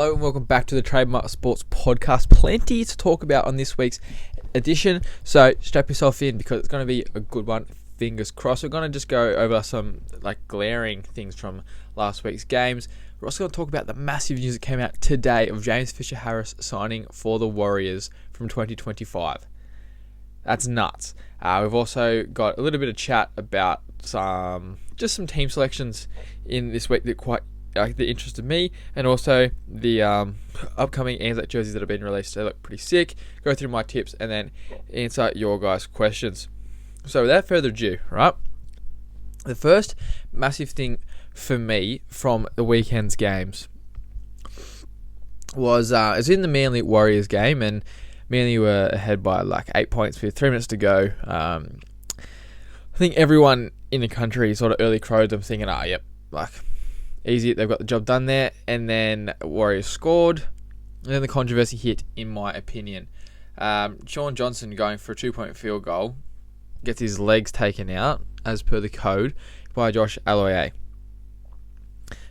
Hello and welcome back to the Trademark Sports Podcast. Plenty to talk about on this week's edition, so strap yourself in because it's going to be a good one. Fingers crossed. We're going to just go over some glaring things from last week's games. We're also going to talk about the massive news that came out today of James Fisher-Harris signing for the Warriors from 2025. That's nuts. We've also got a little bit of chat about some team selections in this week that interested me, and also the upcoming Anzac jerseys that have been released. They look pretty sick. Go through my tips and then answer your guys' questions. So without further ado, right, the first massive thing for me from the weekend's games was in the Manly Warriors game, and Manly were ahead by 8 points with 3 minutes to go. I think everyone in the country sort of early crowed them, thinking, easy, they've got the job done there. And then Warriors scored, and then the controversy hit, in my opinion. Sean Johnson going for a 2-point field goal gets his legs taken out, as per the code, by Josh Aloiai.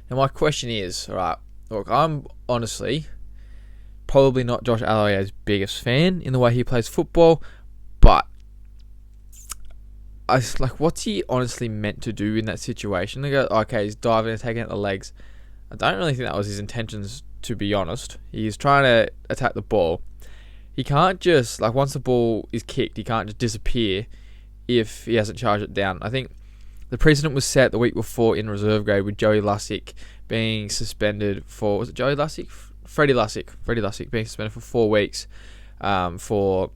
Now my question is, look, I'm honestly probably not Josh Aloiai's biggest fan in the way he plays football, but what's he honestly meant to do in that situation? They go, okay, he's diving and taking out the legs. I don't really think that was his intentions, to be honest. He's trying to attack the ball. He can't just, once the ball is kicked, he can't just disappear if he hasn't charged it down. I think the precedent was set the week before in reserve grade with Joey Lussick being suspended for, was it Joey Lussick? Freddie Lussick being suspended for 4 weeks for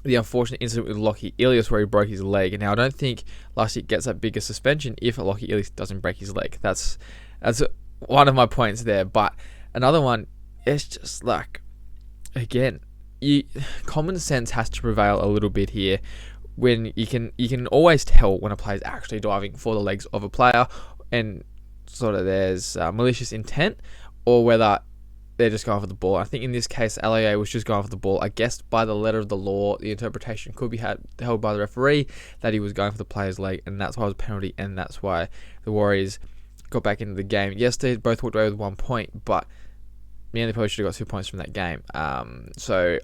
the unfortunate incident with Lockie Ilias where he broke his leg. And now I don't think Lussick gets that bigger suspension if Lockie Ilias doesn't break his leg. That's one of my points there. But another one is just again, common sense has to prevail a little bit here. When you can always tell when a player is actually diving for the legs of a player, and sort of there's malicious intent, or whether they're just going for the ball. I think in this case, LAA was just going for the ball. I guess by the letter of the law, the interpretation could be held by the referee that he was going for the player's leg, and that's why it was a penalty, and that's why the Warriors got back into the game. Yes, they both walked away with 1 point, but Manly probably should have got 2 points from that game. So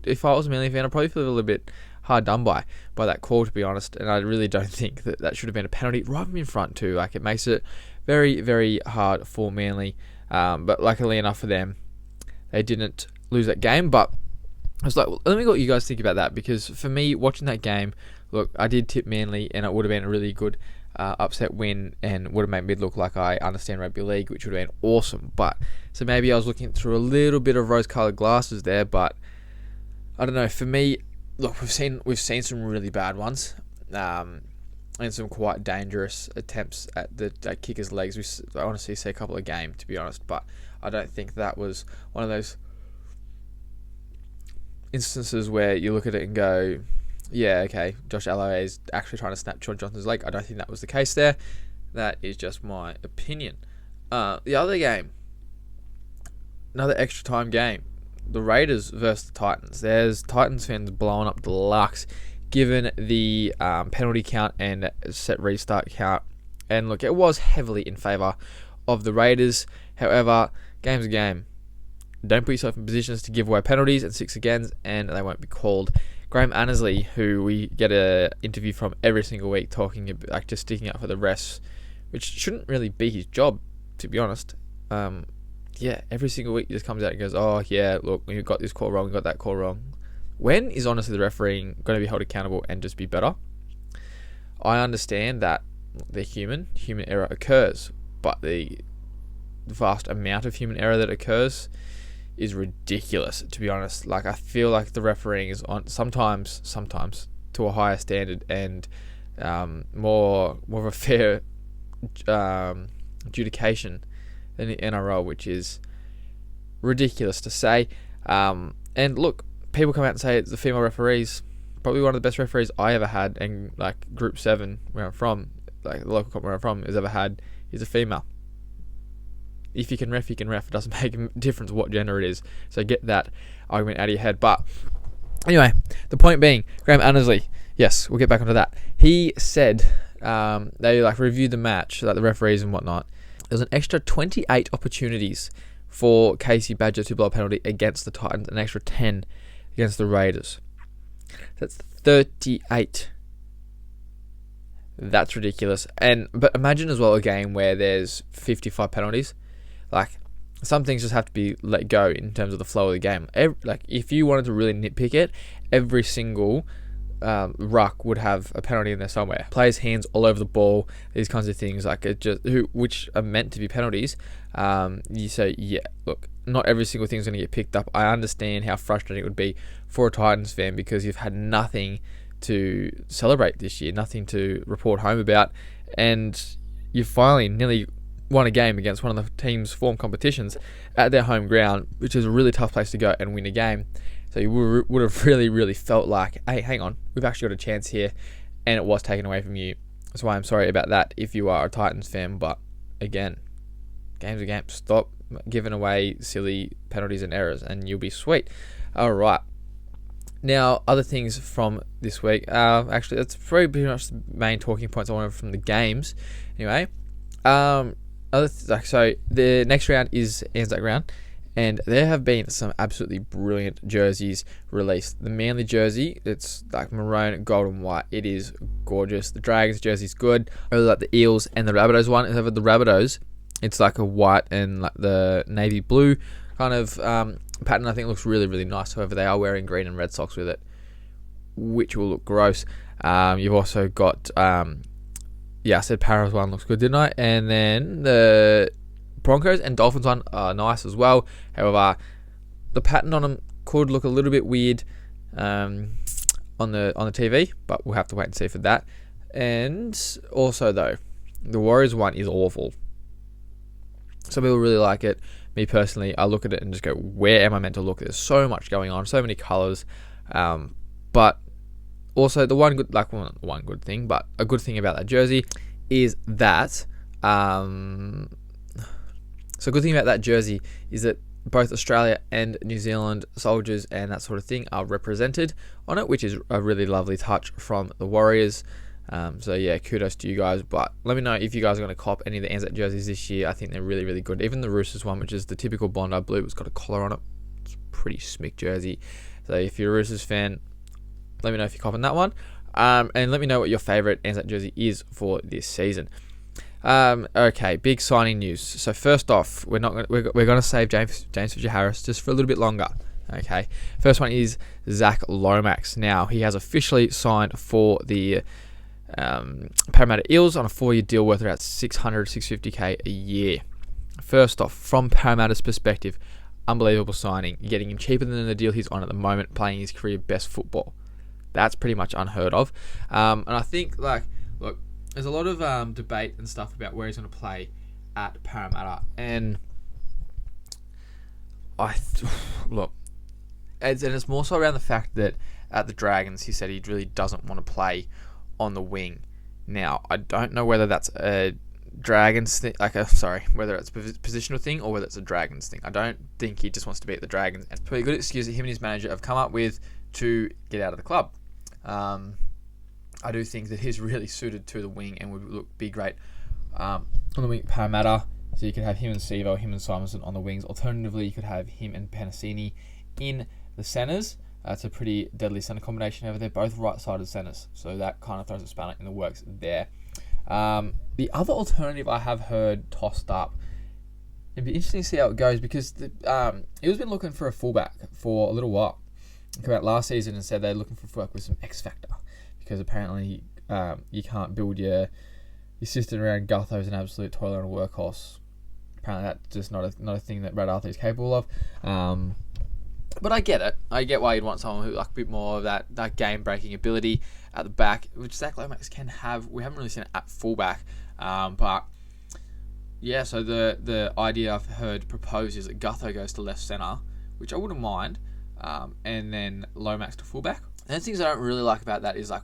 if I was a Manly fan, I'd probably feel a little bit hard done by that call, to be honest, and I really don't think that should have been a penalty right in front too. It makes it very, very hard for Manly. But luckily enough for them, they didn't lose that game. But I was let me know what you guys think about that, because for me, watching that game, look, I did tip Manly, and it would have been a really good upset win, and would have made me look like I understand rugby league, which would have been awesome. But so maybe I was looking through a little bit of rose-coloured glasses there, but I don't know. For me, look, we've seen some really bad ones. And some quite dangerous attempts at the kicker's legs. I honestly see a couple a game, to be honest, but I don't think that was one of those instances where you look at it and go, yeah, okay, Josh Aloiai is actually trying to snap Sean Johnson's leg. I don't think that was the case there. That is just my opinion. The other game, another extra time game, the Raiders versus the Titans. There's Titans fans blowing up the Lux, given the penalty count and set restart count. And look, it was heavily in favour of the Raiders. However, game's a game. Don't put yourself in positions to give away penalties and 6 agains, and they won't be called. Graham Annesley, who we get an interview from every single week, talking about just sticking up for the refs, which shouldn't really be his job, to be honest. Every single week he just comes out and goes, oh yeah, look, we got this call wrong, we got that call wrong. When is honestly the refereeing going to be held accountable and just be better? I understand that the human error occurs, but the vast amount of human error that occurs is ridiculous, to be honest. I feel like the refereeing is on sometimes to a higher standard and more of a fair adjudication than the NRL, which is ridiculous to say. And look, people come out and say it's the female referees, probably one of the best referees I ever had, and Group 7 where I'm from, the local comp where I'm from, has ever had, is a female. If you can ref, you can ref. It doesn't make a difference what gender it is. So get that argument out of your head. But anyway, the point being, Graham Annesley, yes, we'll get back onto that. He said they reviewed the match, the referees and whatnot. There's an extra 28 opportunities for Casey Badger to blow a penalty against the Titans, an extra 10 against the Raiders. That's 38. That's ridiculous. But imagine as well a game where there's 55 penalties. Like, some things just have to be let go in terms of the flow of the game. If you wanted to really nitpick it, every single ruck would have a penalty in there somewhere. Players' hands all over the ball, these kinds of things, which are meant to be penalties. You say, yeah, look, not every single thing is going to get picked up. I understand how frustrating it would be for a Titans fan because you've had nothing to celebrate this year, nothing to report home about, and you finally nearly won a game against one of the team's form competitions at their home ground, which is a really tough place to go and win a game. So you would have really, really felt like, hey, hang on, we've actually got a chance here, and it was taken away from you. That's why I'm sorry about that if you are a Titans fan, but again, game's a game. Stop giving away silly penalties and errors, and you'll be sweet. All right. Now, other things from this week. Actually, that's pretty much the main talking points I wanted from the games. Anyway, so the next round is Anzac round, and there have been some absolutely brilliant jerseys released. The Manly jersey, it's like maroon, gold, and white. It is gorgeous. The Dragons jersey is good. I really like the Eels and the Rabbitohs one. However, the Rabbitohs, it's like a white and like the navy blue kind of pattern. I think looks really, really nice. However, they are wearing green and red socks with it, which will look gross. You've also got, I said Para's one looks good, didn't I? And then the Broncos and Dolphins one are nice as well. However, the pattern on them could look a little bit weird on the TV, but we'll have to wait and see for that. And also, though, the Warriors one is awful. Some people really like it. Me personally, I look at it and just go, where am I meant to look? There's so much going on, so many colours. But also, the one good, like, well, not one good thing, but a good thing about that jersey is that, so a good thing about that jersey is that both Australia and New Zealand soldiers and that sort of thing are represented on it, which is a really lovely touch from the Warriors. So yeah, kudos to you guys. But let me know if you guys are going to cop any of the Anzac jerseys this year. I think they're really, really good. Even the Roosters one, which is the typical Bondi blue, it's got a collar on it. It's a pretty smick jersey. So if you're a Roosters fan, let me know if you're copping that one. And let me know what your favourite Anzac jersey is for this season. Okay, big signing news. So first off, we're going to save James Fisher-Harris just for a little bit longer. Okay, first one is Zach Lomax. Now he has officially signed for the Parramatta Eels on a 4-year deal worth about $650K a year. First off, from Parramatta's perspective, unbelievable signing. You're getting him cheaper than the deal he's on at the moment, playing his career best football. That's pretty much unheard of. And I think, look, there's a lot of debate and stuff about where he's going to play at Parramatta. And it's more so around the fact that at the Dragons, he said he really doesn't want to play on the wing. Now, I don't know whether that's a Dragons thing, whether it's a positional thing or whether it's a Dragons thing. I don't think he just wants to be at the Dragons. And it's a pretty good excuse that him and his manager have come up with to get out of the club. I do think that he's really suited to the wing and would be great on the wing at Parramatta. So you could have him and Sevo, him and Simonson on the wings. Alternatively, you could have him and Panasini in the centres. It's a pretty deadly centre combination over there. Both right-sided centres. So that kind of throws a spanner in the works there. The other alternative I have heard tossed up, it'd be interesting to see how it goes because Eels been looking for a fullback for a little while. They came out last season and said they're looking for a fullback with some X factor because apparently you can't build your system around Gutho as an absolute toiler and a workhorse. Apparently that's just not a thing that Brad Arthur is capable of. But I get it. I get why you'd want someone who like a bit more of that game-breaking ability at the back, which Zach Lomax can have. We haven't really seen it at fullback, but yeah. So the idea I've heard proposed is that Gutho goes to left centre, which I wouldn't mind, and then Lomax to fullback. And the things I don't really like about that is like,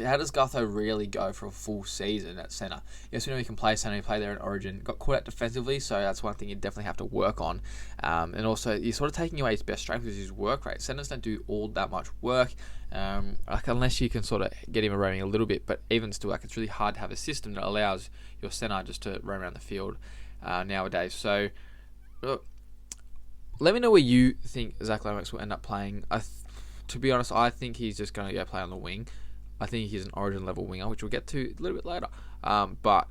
how does Gutho really go for a full season at centre? Yes, we know he can play centre. He played there in Origin. Got caught out defensively, so that's one thing you definitely have to work on. And also, you're sort of taking away his best strength, which is his work rate. Centres don't do all that much work, unless you can sort of get him roaming a little bit. But even still, it's really hard to have a system that allows your centre just to roam around the field nowadays. So, look, Let me know where you think Zach Lomax will end up playing. To be honest, I think he's just going to go play on the wing. I think he's an Origin level winger, which we'll get to a little bit later. But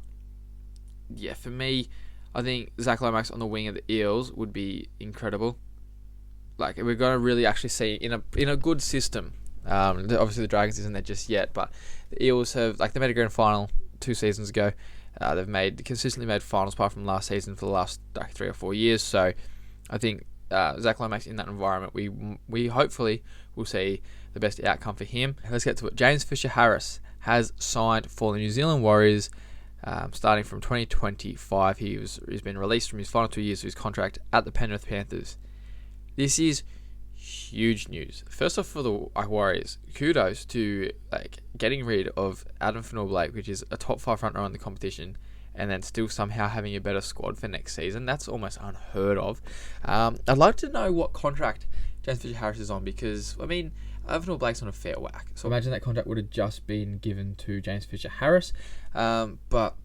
yeah, for me, I think Zach Lomax on the wing of the Eels would be incredible. Like, we're going to really actually see in a good system. Obviously the Dragons isn't there just yet, but the Eels have, like, they made a grand final 2 seasons ago. They've consistently made finals apart from last season for the last 3 or 4 years. So I think Zach Lomax in that environment, we hopefully will see the best outcome for him. Let's get to it. James Fisher-Harris has signed for the New Zealand Warriors starting from 2025. He's been released from his final 2 years of his contract at the Penrith Panthers. This is huge news. First off, for the Warriors, kudos to getting rid of Adam Fanua-Blake, which is a top 5 front row in the competition, and then still somehow having a better squad for next season. That's almost unheard of. I'd like to know what contract James Fisher-Harris is on, because, I mean, Adam Fanua-Blake's on a fair whack. So imagine that contract would have just been given to James Fisher-Harris. But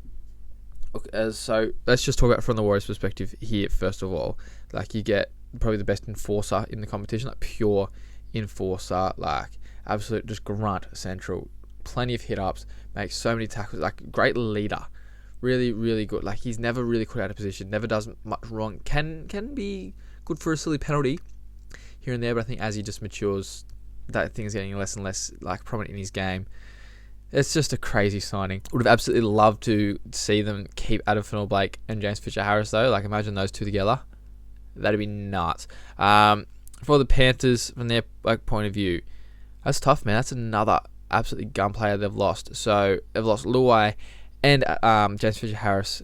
so let's just talk about it from the Warriors' perspective here, first of all. Like, you get probably the best enforcer in the competition, like pure enforcer, like absolute just grunt central, plenty of hit-ups, makes so many tackles, like great leader. Really, really good. Like, he's never really caught out of position, never does much wrong. Can be good for a silly penalty here and there, but I think as he just matures, that thing's getting less and less prominent in his game. It's just a crazy signing. Would have absolutely loved to see them keep Adam Fanua-Blake and James Fisher-Harris though. Like, imagine those two together. That'd be nuts. For the Panthers, from their point of view, that's tough, man. That's another absolutely gun player they've lost. So they've lost Luai and James Fisher-Harris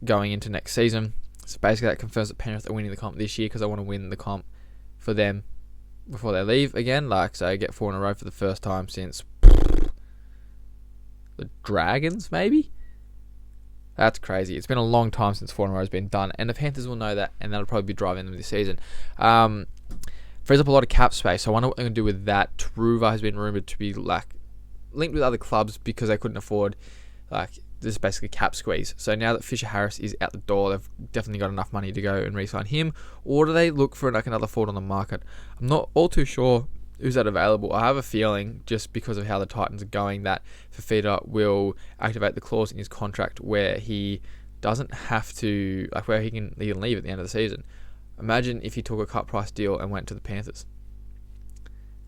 going into next season. So basically that confirms that Penrith are winning the comp this year, because I want to win the comp for them before they leave again. So get 4 in a row for the first time since the Dragons, maybe? That's crazy. It's been a long time since 4 in a row has been done, and the Panthers will know that, and that'll probably be driving them this season. Frees up a lot of cap space, so I wonder what they're going to do with that. Truva has been rumoured to be linked with other clubs because they couldn't afford this is basically cap squeeze. So now that Fisher-Harris is out the door, they've definitely got enough money to go and re-sign him, or do they look for another forward on the market? I'm not all too sure who's that available. I have a feeling, just because of how the Titans are going, that Fafita will activate the clause in his contract where he doesn't have to, where he can leave at the end of the season. Imagine if he took a cut price deal and went to the Panthers.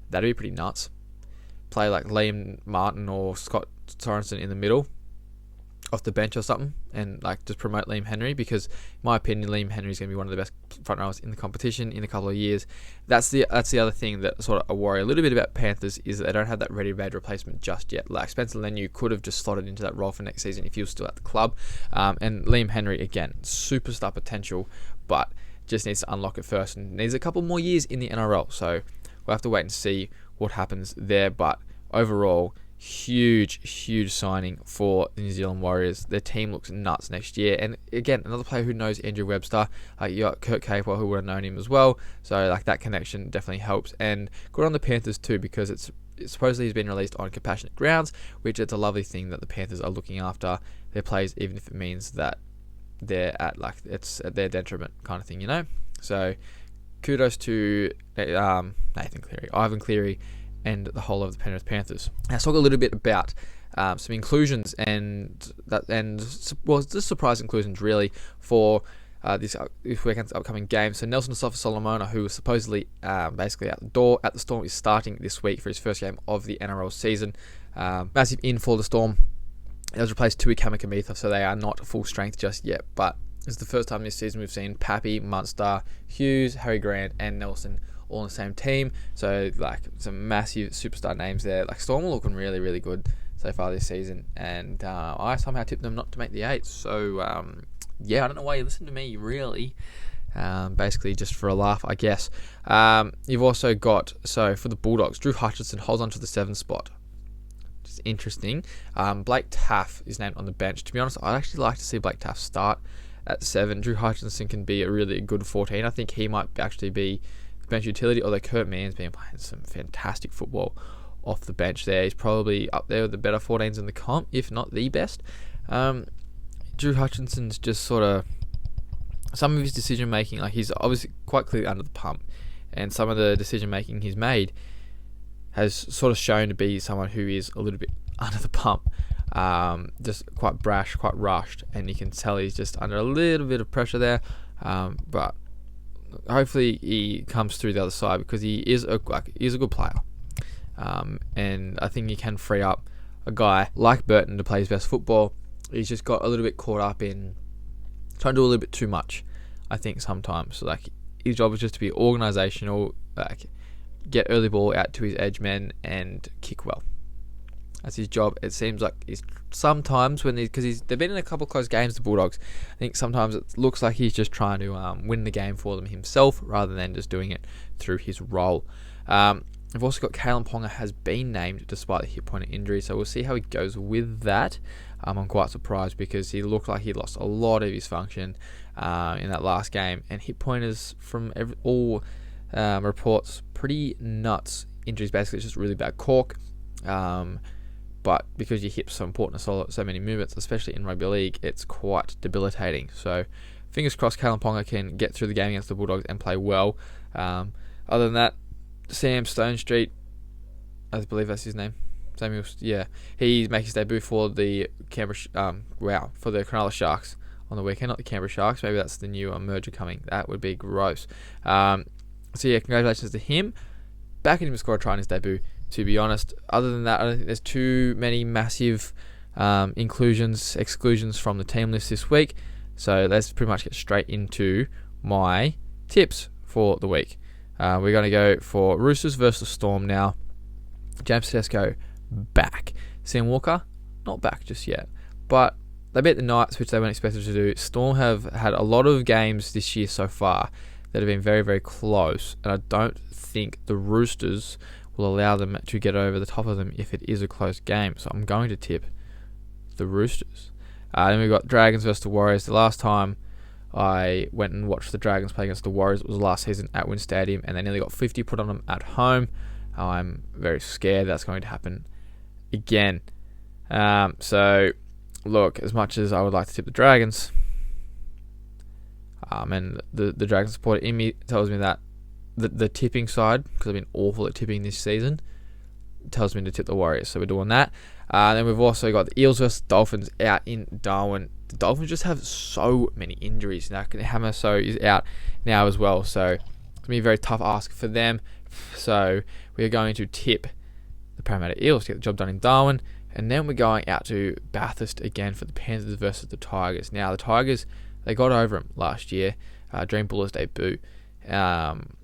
That'd be pretty nuts. Play Liam Martin or Scott Sorensen in the middle, off the bench or something, and just promote Liam Henry, because in my opinion Liam Henry is going to be one of the best front rowers in the competition in a couple of years. That's the other thing that sort of I worry a little bit about Panthers, is that they don't have that ready-made replacement just yet. Spencer Leniu could have just slotted into that role for next season if he was still at the club, and Liam Henry, again, superstar potential, but just needs to unlock it first and needs a couple more years in the NRL, so we'll have to wait and see what happens there. But overall, huge signing for the New Zealand Warriors. Their team looks nuts next year, and again, another player who knows Andrew Webster. You got Kurt Capewell, who would have known him as well, so that connection definitely helps. And good on the Panthers too, because it's supposedly he's been released on compassionate grounds, which it's a lovely thing that the Panthers are looking after their players, even if it means that they're at it's at their detriment kind of thing, So kudos to Nathan Cleary, Ivan Cleary, and the whole of the Penrith Panthers. Let's talk a little bit about some inclusions and just surprise inclusions really for this weekend's upcoming game. So Nelson Asafa-Solomona, who was supposedly basically out the door at the Storm, is starting this week for his first game of the NRL season. Massive in for the Storm. It has replaced Tui Kamikamica, so they are not full strength just yet, but it's the first time this season we've seen Pappy, Munster, Hughes, Harry Grant, and Nelson all on the same team. So some massive superstar names there. Storm are looking really, really good so far this season, and I somehow tipped them not to make the 8. So I don't know why you listen to me, really. Basically just for a laugh, I guess. You've also got, so for the Bulldogs, Drew Hutchinson holds on to the 7 spot. Which is interesting. Blake Taff is named on the bench. To be honest, I'd actually like to see Blake Taff start at 7. Drew Hutchinson can be a really good 14. I think he might actually be bench utility, although Kurt Mann's been playing some fantastic football off the bench there. He's probably up there with the better 14s in the comp, if not the best. Drew Hutchinson's just sort of some of his decision making, like he's obviously quite clearly under the pump, and some of the decision making he's made has sort of shown to be someone who is a little bit under the pump, just quite brash, quite rushed, and you can tell he's just under a little bit of pressure there. But hopefully he comes through the other side, because he is a good player, and I think he can free up a guy like Burton to play his best football. He's just got a little bit caught up in trying to do a little bit too much, I think, sometimes. So, like, his job is just to be organisational, like get early ball out to his edge men and kick well. That's his job. It seems like he's sometimes because they've been in a couple of close games, the Bulldogs. I think sometimes it looks like he's just trying to win the game for them himself, rather than just doing it through his role. I've also got Kalen Ponga has been named despite the hip pointer injury, so we'll see how he goes with that. I'm quite surprised, because he looked like he lost a lot of his function in that last game, and hip pointers from all reports pretty nuts injuries. Basically, it's just really bad cork. But because your hips are so important to so many movements, especially in rugby league, it's quite debilitating. So fingers crossed Kalen Ponga can get through the game against the Bulldogs and play well. Other than that, Sam Stonestreet, I believe that's his name. Samuel, yeah, he makes his debut for the for the Cronulla Sharks on the weekend, not the Canberra Sharks. Maybe that's the new merger coming. That would be gross. So yeah, congratulations to him. Back in him to score a try in his debut, to be honest. Other than that, I don't think there's too many massive exclusions from the team list this week. So let's pretty much get straight into my tips for the week. We're going to go for Roosters versus Storm now. James Tedesco back. Sam Walker, not back just yet. But they beat the Knights, which they weren't expected to do. Storm have had a lot of games this year so far that have been very, very close. And I don't think the Roosters will allow them to get over the top of them if it is a close game. So I'm going to tip the Roosters. Then we've got Dragons versus the Warriors. The last time I went and watched the Dragons play against the Warriors, it was last season at Wynn Stadium, and they nearly got 50 put on them at home. I'm very scared that's going to happen again. So, look, as much as I would like to tip the Dragons, and the Dragons supporter in me tells me that the tipping side, because I've been awful at tipping this season, tells me to tip the Warriors. So we're doing that. Then we've also got the Eels versus Dolphins out in Darwin. The Dolphins just have so many injuries now. Hamaso is out now as well, so it's going to be a very tough ask for them. So we're going to tip the Parramatta Eels to get the job done in Darwin. And then we're going out to Bathurst again for the Panthers versus the Tigers. Now, the Tigers, they got over them last year, during Buller's debut. And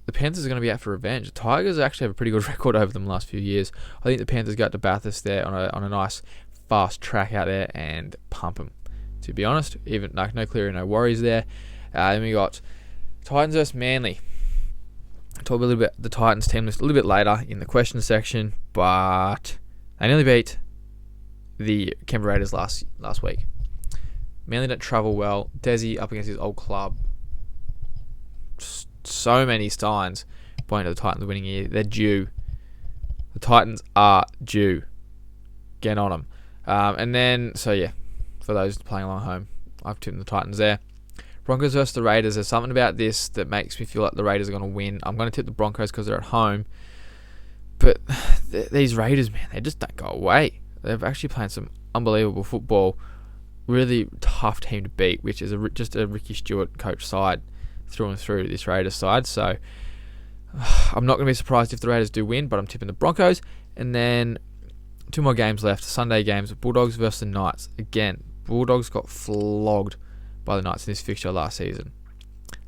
the Panthers are going to be out for revenge. The Tigers actually have a pretty good record over them the last few years. I think the Panthers go to Bathurst there on a nice fast track out there and pump them, to be honest. Even like no Cleary, no worries there. Then we got Titans versus Manly. I'll talk a little bit the Titans team list a little bit later in the question section, but they nearly beat the Canberra Raiders last week. Manly don't travel well. Desi up against his old club. So many signs pointing to the Titans winning here. They're due. The Titans are due. Get on them. And then, so yeah, for those playing along at home, I've tipped the Titans there. Broncos versus the Raiders. There's something about this that makes me feel like the Raiders are going to win. I'm going to tip the Broncos because they're at home. But these Raiders, man, they just don't go away. They've actually playing some unbelievable football. Really tough team to beat, which is just a Ricky Stewart coach side through and through, this Raiders side. So I'm not going to be surprised if the Raiders do win, but I'm tipping the Broncos. And then 2 more games left. Sunday games. Bulldogs versus the Knights. Again, Bulldogs got flogged by the Knights in this fixture last season.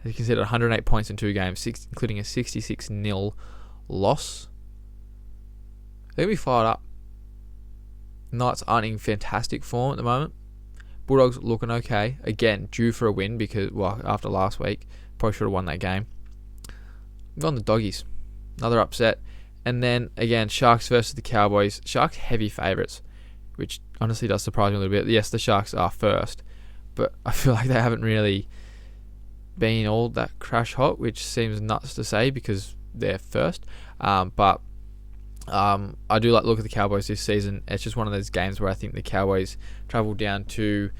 They conceded 108 points in 2 games, including a 66-0 loss. They're going to be fired up. Knights aren't in fantastic form at the moment. Bulldogs looking okay. Again, due for a win because, well, after last week, probably should have won that game. I'm going the Doggies. Another upset. And then, again, Sharks versus the Cowboys. Sharks heavy favourites, which honestly does surprise me a little bit. Yes, the Sharks are first, but I feel like they haven't really been all that crash hot, which seems nuts to say because they're first. But I do like to look at the Cowboys this season. It's just one of those games where I think the Cowboys travel down to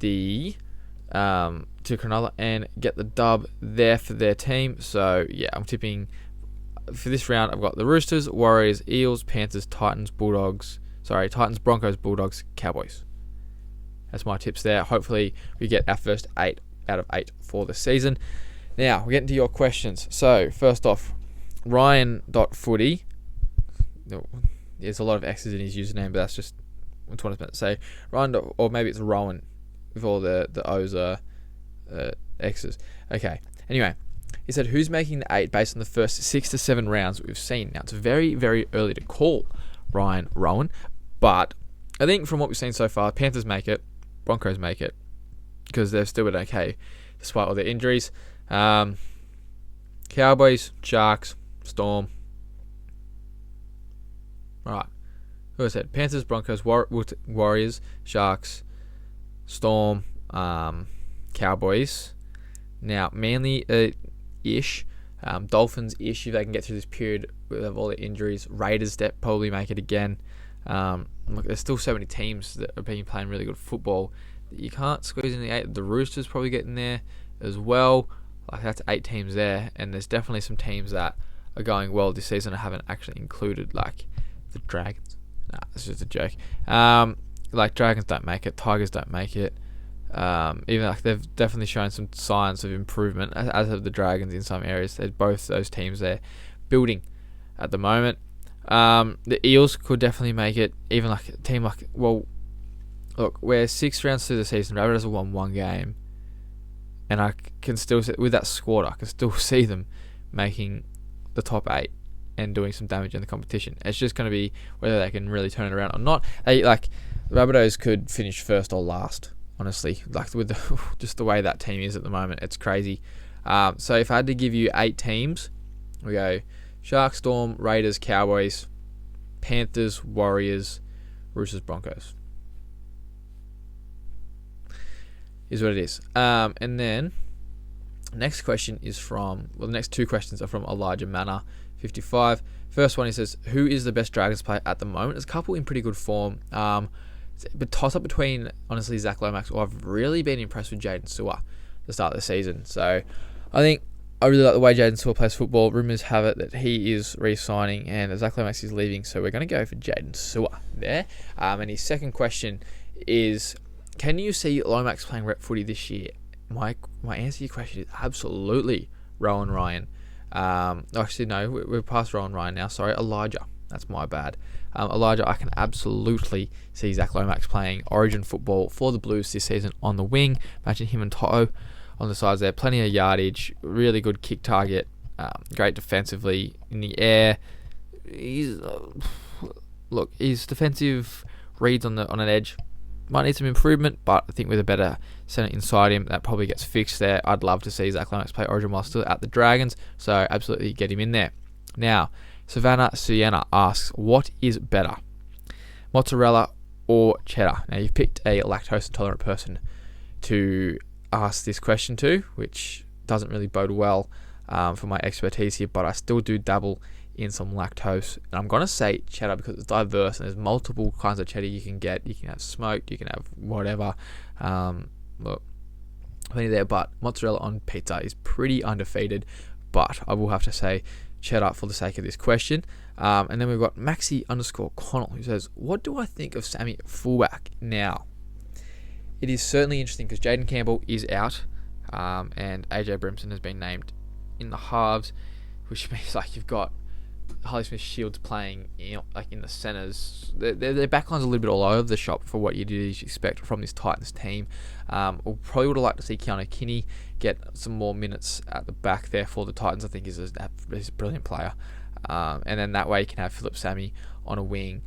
the to Cronulla and get the dub there for their team. So yeah, I'm tipping for this round. I've got the Roosters, Warriors, Eels, Panthers, Titans, Broncos, Bulldogs, Cowboys. That's my tips there. Hopefully we get our first 8 out of 8 for the season. Now, we're getting to your questions. So, first off, Ryan.footy. There's a lot of X's in his username, but that's just what I was meant to say. Ryan, or maybe it's Rowan, with all the O's are X's. Okay. Anyway, he said, who's making the 8 based on the first 6 to 7 rounds that we've seen? Now, it's very, very early to call Rowan, but I think from what we've seen so far, Panthers make it, Broncos make it, because they've still been okay despite all their injuries. Cowboys, Sharks, Storm. Alright. Who I said? Panthers, Broncos, Warriors, Sharks, Storm, Cowboys. Now, Manly-ish. Dolphins-ish, if they can get through this period with all their injuries. Raiders that probably make it again. Look, there's still so many teams that are playing really good football that you can't squeeze in the 8. The Roosters probably getting there as well. Like, that's 8 teams there, and there's definitely some teams that are going well this season I haven't actually included, like the Dragons. Nah, it's just a joke. Like, Dragons don't make it, Tigers don't make it. Even like they've definitely shown some signs of improvement, as have the Dragons in some areas. There's both those teams there building at the moment. The Eels could definitely make it. Even like a team like, well, look, we're 6 rounds through the season. Rabbitohs have won 1 game, and I can still see, with that squad, I can still see them making the top 8 and doing some damage in the competition. It's just going to be whether they can really turn it around or not. The Rabbitohs could finish first or last. Honestly, like with just the way that team is at the moment, it's crazy. So if I had to give you 8 teams, we go Sharks, Storm, Raiders, Cowboys, Panthers, Warriors, Roosters, Broncos. Is what it is. And then next question is the next 2 questions are from Elijah Manor, 55. First one, he says, who is the best Dragons player at the moment? There's a couple in pretty good form. But toss up between, honestly, Zach Lomax, or I've really been impressed with Jaden Sewer at the start of the season. So I think I really like the way Jaden Sewer plays football. Rumours have it that he is re-signing and Zach Lomax is leaving, so we're going to go for Jaden Sewer there. And his second question is, can you see Lomax playing rep footy this year? My answer to your question is absolutely Rowan Ryan. Actually, no, we're past Rowan Ryan now. Sorry, Elijah. That's my bad. Elijah, I can absolutely see Zach Lomax playing Origin football for the Blues this season on the wing. Imagine him and Toto on the sides there. Plenty of yardage, really good kick target, great defensively in the air. His defensive reads on an edge might need some improvement, but I think with a better centre inside him, that probably gets fixed there. I'd love to see Zach Lomax play Origin while still at the Dragons, so absolutely get him in there. Now, Savannah Sienna asks, what is better, mozzarella or cheddar? Now, you've picked a lactose intolerant person to ask this question to, which doesn't really bode well for my expertise here, but I still do dabble in some lactose. And I'm going to say cheddar because it's diverse and there's multiple kinds of cheddar you can get. You can have smoked, you can have whatever. Look, plenty there, but mozzarella on pizza is pretty undefeated, but I will have to say cheddar for the sake of this question. And then we've got Maxi_Connell who says, what do I think of Sammy at fullback? Now, it is certainly interesting because Jaden Campbell is out, and AJ Brimson has been named in the halves, which means like you've got Harley Smith Shields playing in the centres. Their backline's a little bit all over the shop for what you'd expect from this Titans team. We probably would have liked to see Keanu Kinney get some more minutes at the back there for the Titans. I think he's a brilliant player. And then that way you can have Philip Sammy on a wing,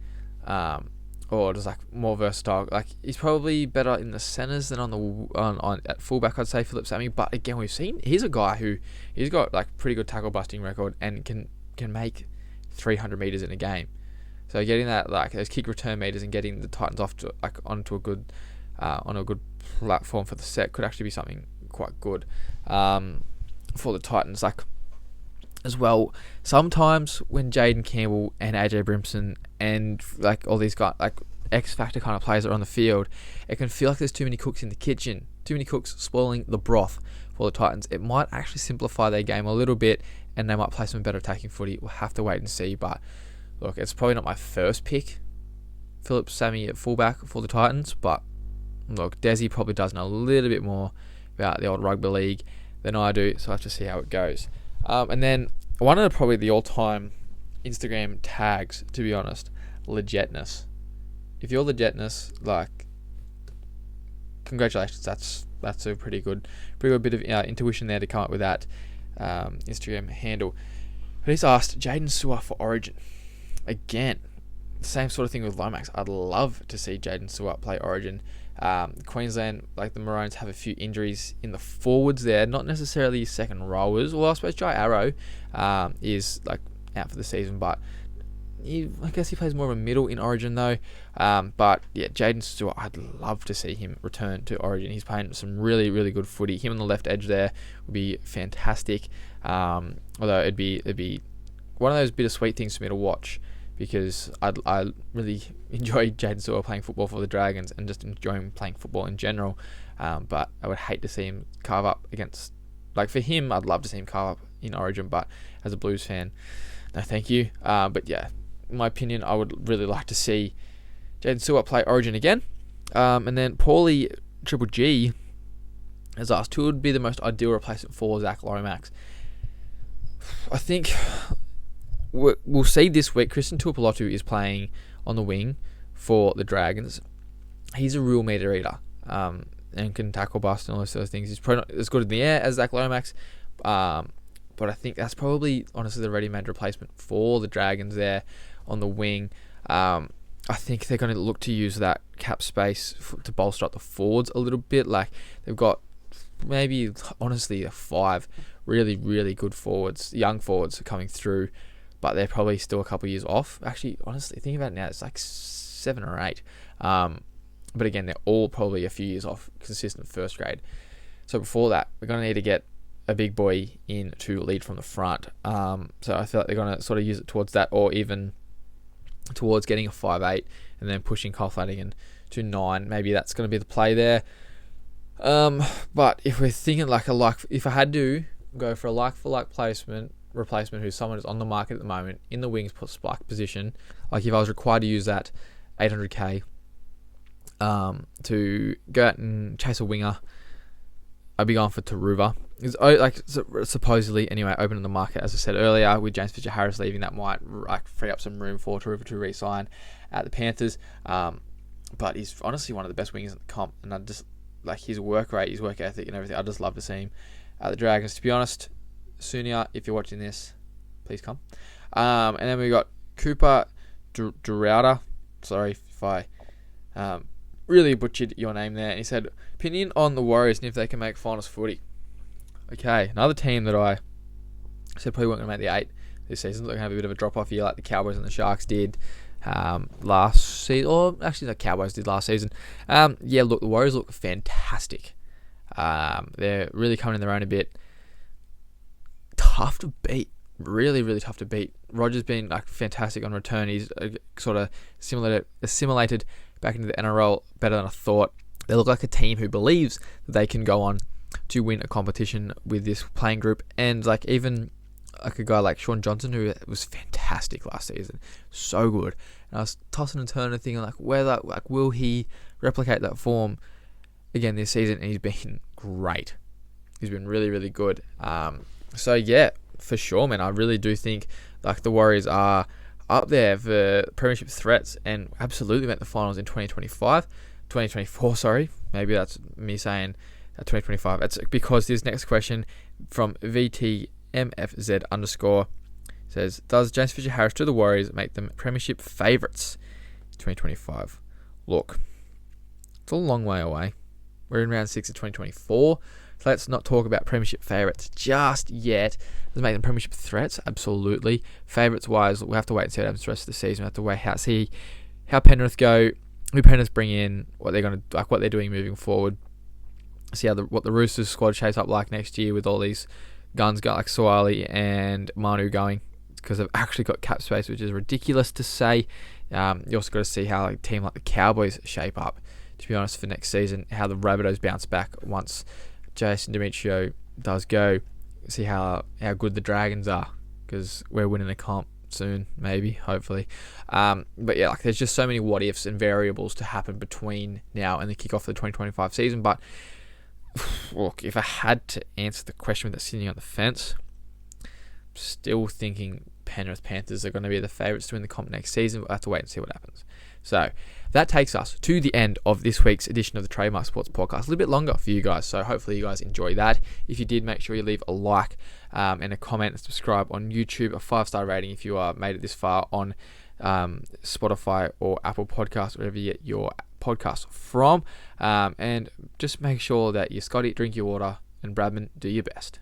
or just like more versatile. Like, he's probably better in the centres than on at fullback, I'd say, Philip Sammy. But again, we've seen he's a guy who he's got like pretty good tackle busting record and can make 300 meters in a game. So getting that, like, those kick return meters and getting the Titans off to onto a good on a good platform for the set could actually be something quite good for the Titans. Like, as well, sometimes when Jaden Campbell and AJ Brimson and like all these guys, like X Factor kind of players that are on the field, it can feel like there's too many cooks in the kitchen too many cooks spoiling the broth for the Titans. It might actually simplify their game a little bit, and they might play some better attacking footy. We'll have to wait and see. But look, it's probably not my first pick, Philip Sammy at fullback for the Titans. But look, Desi probably does know a little bit more about the old rugby league than I do, so I have to see how it goes. And then one of probably the all-time Instagram tags, to be honest, legitness. If you're legitness, like, congratulations. That's a pretty good bit of intuition there to come up with that Instagram handle. But he's asked Jaden Sewer for Origin. Again, same sort of thing with Lomax. I'd love to see Jaden Sewer play Origin. Queensland, like the Maroons, have a few injuries in the forwards there, not necessarily second rowers. Well, I suppose Jai Arrow is like out for the season, but I guess he plays more of a middle in Origin though. But yeah, Jaden Stewart, I'd love to see him return to Origin. He's playing some really, really good footy. Him on the left edge there would be fantastic. Although it'd be one of those bittersweet things for me to watch, because I really enjoy Jaden Stewart playing football for the Dragons and just enjoying playing football in general. But I would hate to see him carve up against, like for him, I'd love to see him carve up in Origin, but as a Blues fan, no thank you. But yeah, in my opinion, I would really like to see Jaden Stewart play Origin again. And then Paulie Triple G has asked, who would be the most ideal replacement for Zach Lomax? I think we'll see this week. Christian Tuipulotu is playing on the wing for the Dragons. He's a real meter eater and can tackle bust and all those sort of things. He's probably not as good in the air as Zach Lomax, but I think that's probably honestly the ready-made replacement for the Dragons there on the wing. I think they're going to look to use that cap space to bolster up the forwards a little bit. Like, they've got maybe honestly 5 really, really good forwards, young forwards coming through, but they're probably still a couple of years off. Actually, honestly, thinking about it now, it's like 7 or 8. But again, they're all probably a few years off consistent first grade. So before that, we're going to need to get a big boy in to lead from the front. So I feel like they're going to sort of use it towards that, or even towards getting a 5'8" and then pushing Kyle Flanagan to 9. Maybe that's going to be the play there. But if we're thinking if I had to go for a like-for-like replacement who's someone who's on the market at the moment in the wings spike position, like if I was required to use that 800k to go out and chase a winger, I'd be going for Taruva. It's supposedly anyway open in the market, as I said earlier, with James Fisher-Harris leaving. That might free up some room for Taruva to re-sign at the Panthers. But he's honestly one of the best wingers in the comp, and I just like his work rate, his work ethic, and everything. I just love to see him at the Dragons. To be honest, Sunia, if you're watching this, please come. And then we got Cooper Durauda. Sorry if I really butchered your name there. And he said, opinion on the Warriors and if they can make finals footy. Okay, another team that I said probably weren't going to make the 8 this season. They're going to have a bit of a drop-off year like the Cowboys and the Sharks did last season. Or actually, the Cowboys did last season. Yeah, look, the Warriors look fantastic. They're really coming in their own a bit. Tough to beat. Really, really tough to beat. Roger's been fantastic on return. He's sort of assimilated back into the NRL better than I thought. They look like a team who believes that they can go on to win a competition with this playing group, and even a guy like Sean Johnson, who was fantastic last season, so good. And I was tossing and turning, thinking whether will he replicate that form again this season? And he's been great. He's been really, really good. So yeah, for sure, man. I really do think the Warriors are up there for premiership threats and absolutely make the finals in 2024. Sorry, maybe that's me saying 2025. That's because this next question from VTMFZ_ says, does James Fisher-Harris to the Warriors make them premiership favourites 2025? Look, it's a long way away. We're in round 6 of 2024. So let's not talk about premiership favourites just yet. Does it make them premiership threats? Absolutely. Favourites wise, we'll have to wait and see what happens the rest of the season. We'll have to wait see how Penrith go, who Penrith bring in, what they're going to what they're doing moving forward. See what the Roosters squad shapes up like next year with all these guns like Suwali and Manu going, because they've actually got cap space, which is ridiculous to say. You also got to see how a team like the Cowboys shape up to be honest, for next season, how the Rabbitohs bounce back once Jason Demetrio does go. See how good the Dragons are, because we're winning a comp soon, maybe, hopefully. But yeah, like there's just so many what ifs and variables to happen between now and the kickoff of the 2025 season. But look, if I had to answer the question without sitting on the fence, I'm still thinking Penrith Panthers are going to be the favourites to win the comp next season. We'll have to wait and see what happens. So that takes us to the end of this week's edition of the Trademark Sports Podcast. A little bit longer for you guys, so hopefully you guys enjoy that. If you did, make sure you leave a like and a comment and subscribe on YouTube, a 5-star rating if you made it this far on Spotify or Apple Podcasts, wherever you get your podcast from. And just make sure that you Scotty, drink your water, and Bradman, do your best.